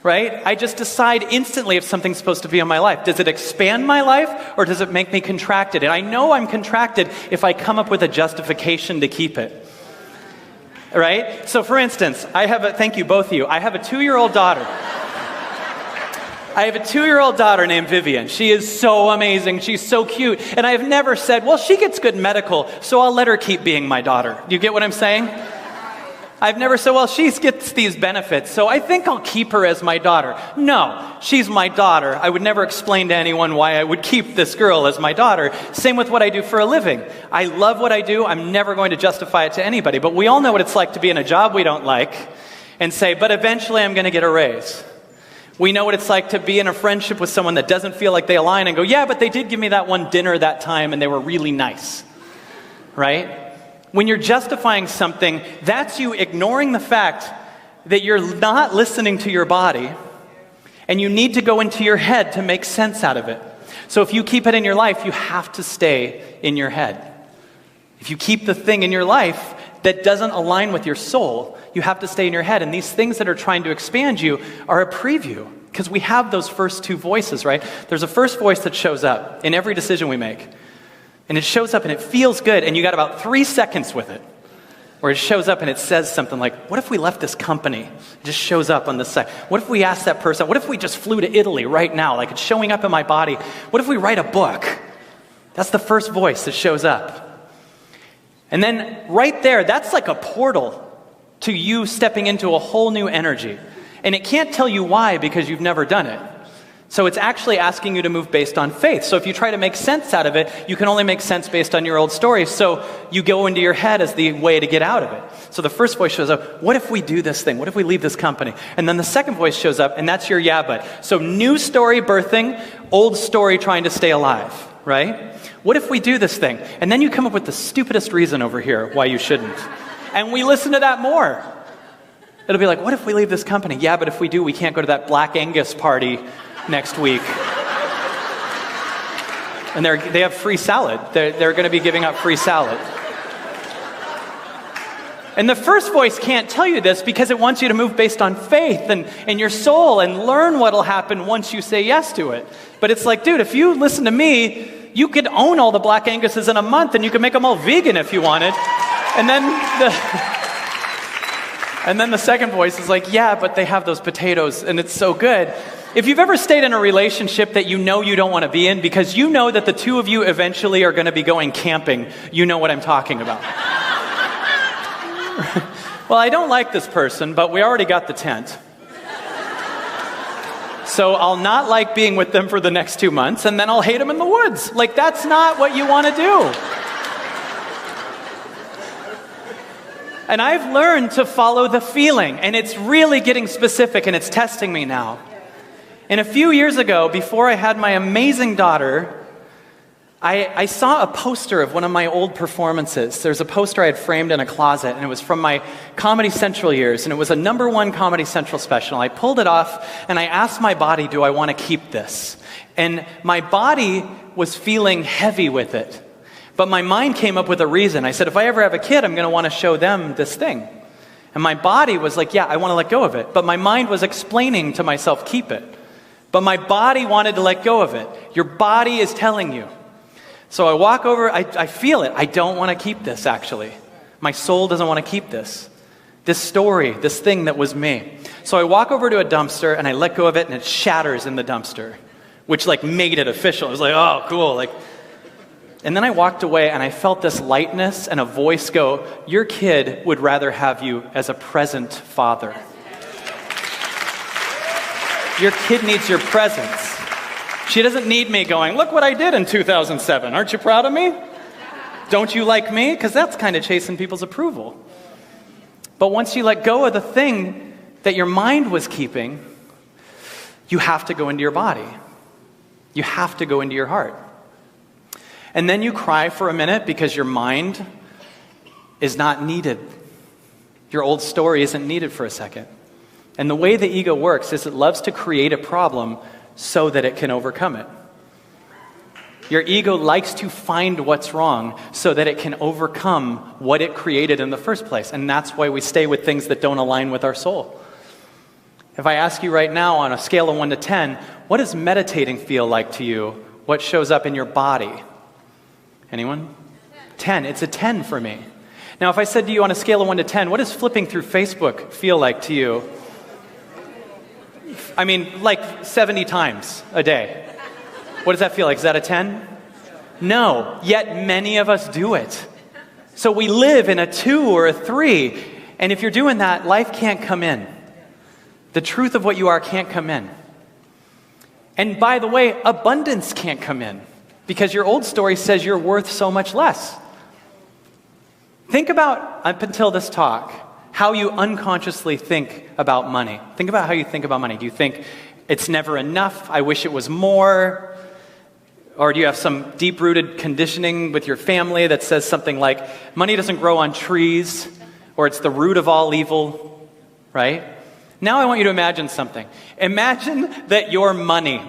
Right? I just decide instantly if something's supposed to be in my life. Does it expand my life or does it make me contracted? And I know I'm contracted if I come up with a justification to keep it. Right? So for instance, thank you, both of you. I have a 2-year-old daughter. I have a 2-year-old daughter named Vivian. She is so amazing. She's so cute. And I have never said, well, she gets good medical, so I'll let her keep being my daughter. Do you get what I'm saying? I've never said, well, she gets these benefits, so I think I'll keep her as my daughter. No, she's my daughter. I would never explain to anyone why I would keep this girl as my daughter. Same with what I do for a living. I love what I do. I'm never going to justify it to anybody. But we all know what it's like to be in a job we don't like and say, but eventually I'm going to get a raise. We know what it's like to be in a friendship with someone that doesn't feel like they align and go, yeah, but they did give me that one dinner that time and they were really nice. Right? When you're justifying something, that's you ignoring the fact that you're not listening to your body and you need to go into your head to make sense out of it. So if you keep it in your life, you have to stay in your head. If you keep the thing in your life that doesn't align with your soul, you have to stay in your head. And these things that are trying to expand you are a preview, because we have those first two voices, right? There's a first voice that shows up in every decision we make. And it shows up and it feels good, and you got about 3 seconds with it. Where it shows up and it says something like, what if we left this company? It just shows up on the side. What if we asked that person, what if we just flew to Italy right now? Like it's showing up in my body. What if we write a book? That's the first voice that shows up. And then right there, that's like a portal to you stepping into a whole new energy. And it can't tell you why because you've never done it. So it's actually asking you to move based on faith. So if you try to make sense out of it, you can only make sense based on your old story. So you go into your head as the way to get out of it. So the first voice shows up, what if we do this thing? What if we leave this company? And then the second voice shows up, and that's your yeah, but. So new story birthing, old story trying to stay alive, right? What if we do this thing? And then you come up with the stupidest reason over here why you shouldn't. And we listen to that more. It'll be like, what if we leave this company? Yeah, but if we do, we can't go to that Black Angus party next week. And they have free salad. They're going to be giving out free salad. And the first voice can't tell you this because it wants you to move based on faith and your soul and learn what will happen once you say yes to it. But it's like, dude, if you listen to me, you could own all the Black Anguses in a month and you could make them all vegan if you wanted. And then the second voice is like, yeah, but they have those potatoes and it's so good. If you've ever stayed in a relationship that you know you don't want to be in because you know that the two of you eventually are going to be going camping, you know what I'm talking about. Well, I don't like this person, but we already got the tent. So I'll not like being with them for the next 2 months, and then I'll hate them in the woods. Like, that's not what you want to do. And I've learned to follow the feeling, and it's really getting specific, and it's testing me now. And a few years ago, before I had my amazing daughter, I saw a poster of one of my old performances. There's a poster I had framed in a closet, and it was from my Comedy Central years, and it was a #1 Comedy Central special. I pulled it off, and I asked my body, do I want to keep this? And my body was feeling heavy with it. But my mind came up with a reason. I said, if I ever have a kid, I'm going to want to show them this thing. And my body was like, yeah, I want to let go of it. But my mind was explaining to myself, keep it. But my body wanted to let go of it. Your body is telling you. So I walk over, I feel it. I don't want to keep this, actually. My soul doesn't want to keep this. This story, this thing that was me. So I walk over to a dumpster, and I let go of it, and it shatters in the dumpster, which like made it official. It was like, oh, cool. And then I walked away, and I felt this lightness and a voice go, your kid would rather have you as a present father. Your kid needs your presence. She doesn't need me going, look what I did in 2007. Aren't you proud of me? Don't you like me? Because that's kind of chasing people's approval. But once you let go of the thing that your mind was keeping, you have to go into your body. You have to go into your heart. And then you cry for a minute because your mind is not needed. Your old story isn't needed for a second. And the way the ego works is it loves to create a problem so that it can overcome it. Your ego likes to find what's wrong so that it can overcome what it created in the first place. And that's why we stay with things that don't align with our soul. If I ask you right now on a scale of 1 to 10, what does meditating feel like to you? What shows up in your body? Anyone? 10. It's a 10 for me. Now, if I said to you on a scale of 1 to 10, what does flipping through Facebook feel like to you? I mean, like 70 times a day. What does that feel like? Is that a 10? No, yet many of us do it. So we live in a 2 or a 3, and if you're doing that, life can't come in. The truth of what you are can't come in. And by the way, abundance can't come in, because your old story says you're worth so much less. Think about, up until this talk, how you unconsciously think about money. Think about how you think about money. Do you think it's never enough? I wish it was more. Or do you have some deep-rooted conditioning with your family that says something like, money doesn't grow on trees, or it's the root of all evil, right? Now I want you to imagine something. Imagine that you're money,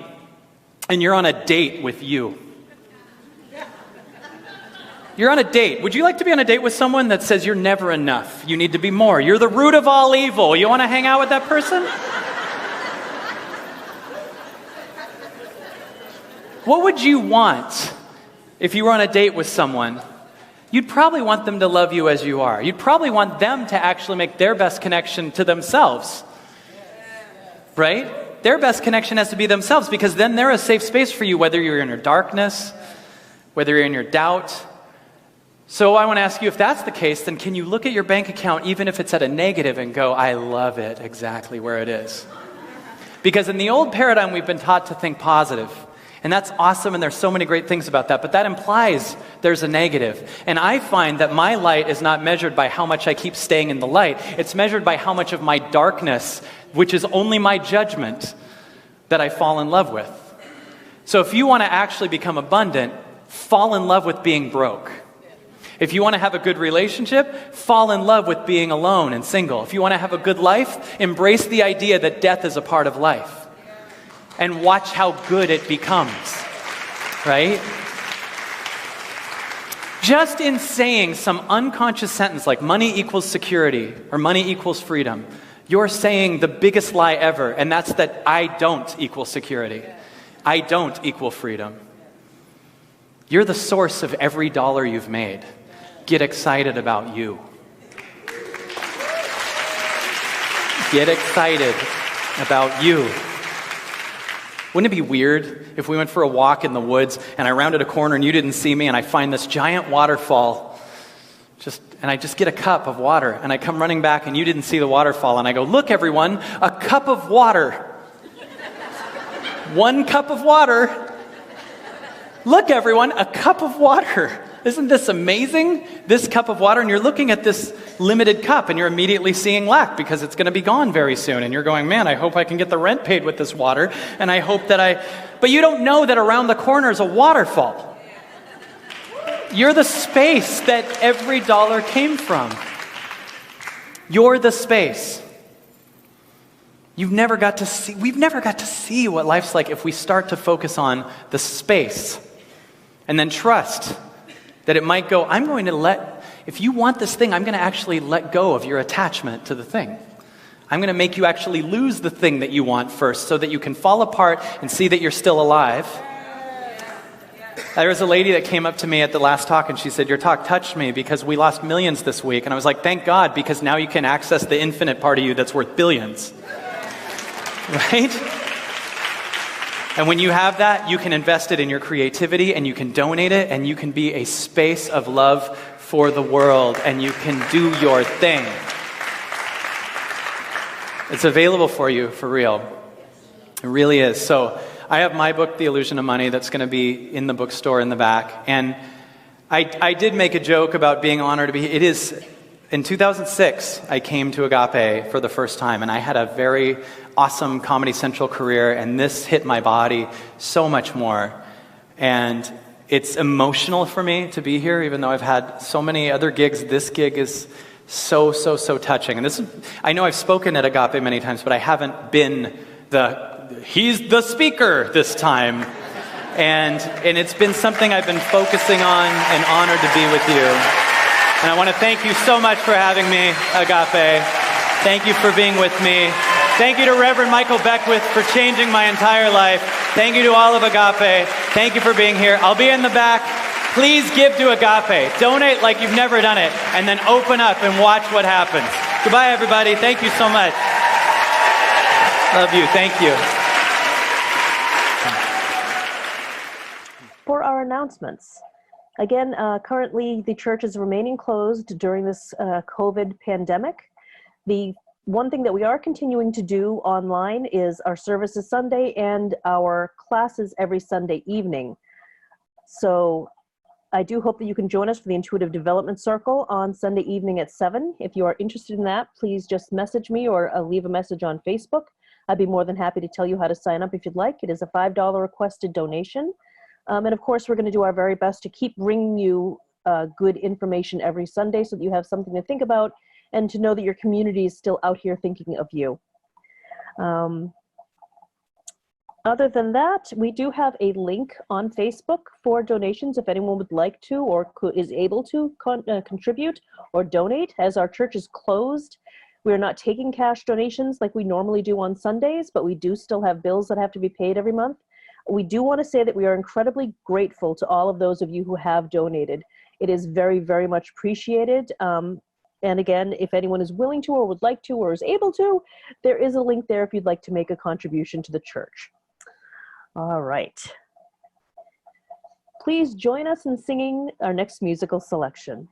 and you're on a date with you. You're on a date. Would you like to be on a date with someone that says you're never enough? You need to be more. You're the root of all evil. You want to hang out with that person? What would you want if you were on a date with someone, you'd probably want them to love you as you are. You'd probably want them to actually make their best connection to themselves. Right? Their best connection has to be themselves, because then they're a safe space for you, whether you're in your darkness, whether you're in your doubt. So I want to ask you, if that's the case, then can you look at your bank account, even if it's at a negative, and go, I love it exactly where it is? Because in the old paradigm, we've been taught to think positive. And that's awesome, and there's so many great things about that, but that implies there's a negative. And I find that my light is not measured by how much I keep staying in the light. It's measured by how much of my darkness, which is only my judgment, that I fall in love with. So if you want to actually become abundant, fall in love with being broke. If you want to have a good relationship, fall in love with being alone and single. If you want to have a good life, embrace the idea that death is a part of life. And watch how good it becomes, right? Just in saying some unconscious sentence like money equals security or money equals freedom, you're saying the biggest lie ever, and that's that I don't equal security. I don't equal freedom. You're the source of every dollar you've made. Get excited about you. Get excited about you. Wouldn't it be weird if we went for a walk in the woods and I rounded a corner and you didn't see me and I find this giant waterfall and I just get a cup of water and I come running back and you didn't see the waterfall and I go, look everyone, a cup of water. 1 cup of water. Look everyone, a cup of water. Isn't this amazing? This cup of water, and you're looking at this limited cup and you're immediately seeing lack because it's going to be gone very soon. And you're going, man, I hope I can get the rent paid with this water. And I hope that but you don't know that around the corner is a waterfall. You're the space that every dollar came from. You're the space. We've never got to see what life's like if we start to focus on the space and then trust that it might go, if you want this thing, I'm going to actually let go of your attachment to the thing. I'm going to make you actually lose the thing that you want first so that you can fall apart and see that you're still alive. There was a lady that came up to me at the last talk and she said, your talk touched me because we lost millions this week. And I was like, thank God, because now you can access the infinite part of you that's worth billions. Right? And when you have that, you can invest it in your creativity and you can donate it and you can be a space of love for the world and you can do your thing. It's available for you, for real. It really is. So I have my book, The Illusion of Money, that's going to be in the bookstore in the back. And I did make a joke about being honored to be. It is, in 2006, I came to Agape for the first time and I had a very awesome Comedy Central career, and this hit my body so much more. And it's emotional for me to be here, even though I've had so many other gigs. This gig is so touching. And I know I've spoken at Agape many times, but I haven't been he's the speaker this time. And it's been something I've been focusing on and honored to be with you. And I want to thank you so much for having me, Agape. Thank you for being with me. Thank you to Reverend Michael Beckwith for changing my entire life. Thank you to all of Agape. Thank you for being here. I'll be in the back. Please give to Agape. Donate like you've never done it. And then open up and watch what happens. Goodbye, everybody. Thank you so much. Love you. Thank you. For our announcements. Again, currently the church is remaining closed during this COVID pandemic. The one thing that we are continuing to do online is our services Sunday and our classes every Sunday evening. So I do hope that you can join us for the Intuitive Development Circle on Sunday evening at 7. If you are interested in that, please just message me or leave a message on Facebook. I'd be more than happy to tell you how to sign up if you'd like. It is a $5 requested donation. And of course, we're going to do our very best to keep bringing you good information every Sunday so that you have something to think about and to know that your community is still out here thinking of you. Other than that, we do have a link on Facebook for donations if anyone would like to or is able to contribute or donate. As our church is closed, we're not taking cash donations like we normally do on Sundays, but we do still have bills that have to be paid every month. We do want to say that we are incredibly grateful to all of those of you who have donated. It is very, very much appreciated. And again, if anyone is willing to or would like to or is able to, there is a link there if you'd like to make a contribution to the church. All right. Please join us in singing our next musical selection.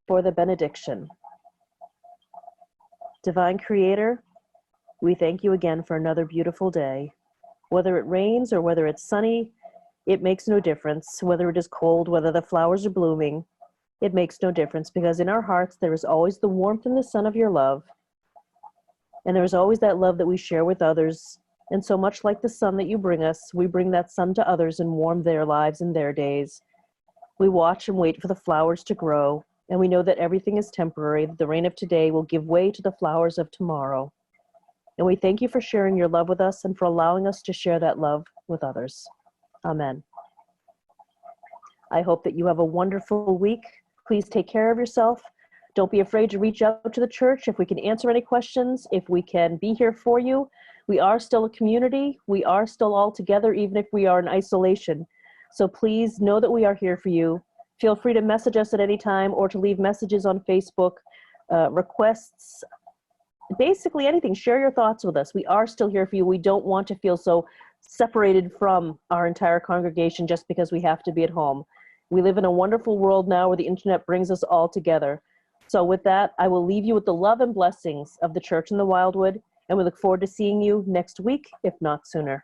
For the benediction. Divine Creator, we thank you again for another beautiful day. Whether it rains or whether it's sunny, it makes no difference. Whether it is cold, whether the flowers are blooming, it makes no difference, because in our hearts there is always the warmth and the sun of your love. And there is always that love that we share with others. And so much like the sun that you bring us, we bring that sun to others and warm their lives and their days. We watch and wait for the flowers to grow, and we know that everything is temporary, that the rain of today will give way to the flowers of tomorrow. And we thank you for sharing your love with us and for allowing us to share that love with others. Amen. I hope that you have a wonderful week. Please take care of yourself. Don't be afraid to reach out to the church if we can answer any questions, if we can be here for you. We are still a community. We are still all together, even if we are in isolation. So please know that we are here for you. Feel free to message us at any time or to leave messages on Facebook, requests, basically anything. Share your thoughts with us. We are still here for you. We don't want to feel so separated from our entire congregation just because we have to be at home. We live in a wonderful world now where the internet brings us all together. So with that, I will leave you with the love and blessings of the Church in the Wildwood, and we look forward to seeing you next week, if not sooner.